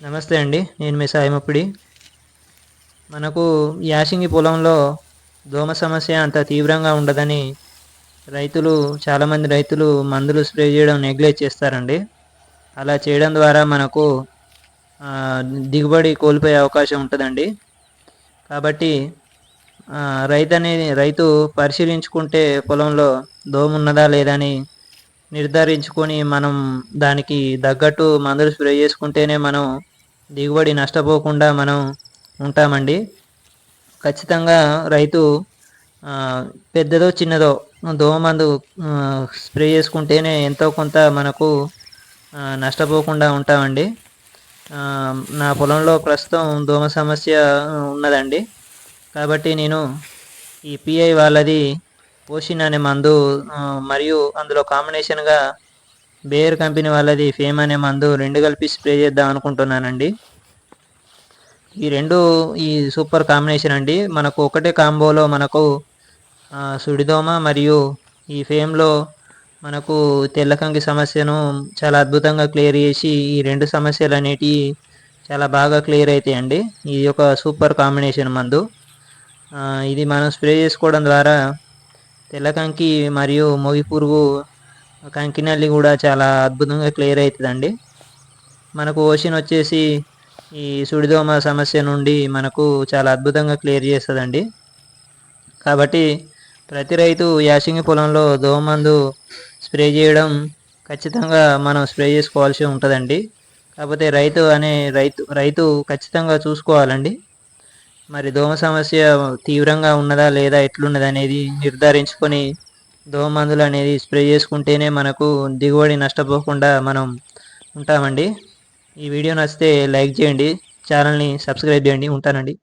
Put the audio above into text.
నమస్తే అండి. నేను మీ సాయిముప్పిడి. మనకు యాసంగి పొలంలో దోమ సమస్య అంత తీవ్రంగా ఉండదని రైతులు చాలామంది రైతులు మందులు స్ప్రే చేయడం నెగ్లెక్ట్ చేస్తారండి. అలా చేయడం ద్వారా మనకు దిగుబడి కోల్పోయే అవకాశం ఉంటుందండి. కాబట్టి రైతు పరిశీలించుకుంటే పొలంలో దోమ ఉన్నదా లేదా అని నిర్ధారించుకొని మనం దానికి తగ్గట్టు మందులు స్ప్రే చేసుకుంటేనే మనం దిగుబడి నష్టపోకుండా మనం ఉంటామండి. ఖచ్చితంగా రైతు పెద్దదో చిన్నదో దోమ మందు స్ప్రే చేసుకుంటేనే ఎంతో కొంత మనకు నష్టపోకుండా ఉంటామండి. నా పొలంలో ప్రస్తుతం దోమ సమస్య ఉన్నదండి. కాబట్టి నేను ఈ పిఐ వాళ్ళది పోషిన్ అనే మందు మరియు అందులో కాంబినేషన్గా బేయర్ కంపెనీ వాళ్ళది ఫేమ్ అనే మందు రెండు కలిపి స్ప్రే చేద్దాం అనుకుంటున్నానండి. ఈ సూపర్ కాంబినేషన్ అండి. మనకు ఒకటే కాంబోలో మనకు సుడిదోమ మరియు ఈ ఫేమ్లో మనకు తెల్లకంకి సమస్యను చాలా అద్భుతంగా క్లియర్ చేసి ఈ రెండు సమస్యలు అనేటివి చాలా బాగా క్లియర్ అవుతాయండి. ఇది ఒక సూపర్ కాంబినేషన్ మందు. ఇది మనం స్ప్రే చేసుకోవడం ద్వారా తెల్లకంకి మరియు మొగి పురుగు కంకినల్లి కూడా చాలా అద్భుతంగా క్లియర్ అవుతుందండి. మనకు ఓషన్ వచ్చేసి ఈ సుడిదోమ సమస్య నుండి మనకు చాలా అద్భుతంగా క్లియర్ చేస్తుందండి. కాబట్టి ప్రతి రైతు యాసంగి పొలంలో దోమ మందు స్ప్రే చేయడం ఖచ్చితంగా మనం స్ప్రే చేసుకోవాల్సి ఉంటుందండి. కాకపోతే రైతు ఖచ్చితంగా చూసుకోవాలండి. మరి దోమ సమస్య తీవ్రంగా ఉన్నదా లేదా ఎట్లున్నది అనేది నిర్ధారించుకొని దోమ మందులు అనేది స్ప్రే చేసుకుంటేనే మనకు దిగుబడి నష్టపోకుండా మనం ఉంటామండి. ఈ వీడియో నచ్చితే లైక్ చేయండి, ఛానల్ని సబ్స్క్రైబ్ చేయండి. ఉంటానండి.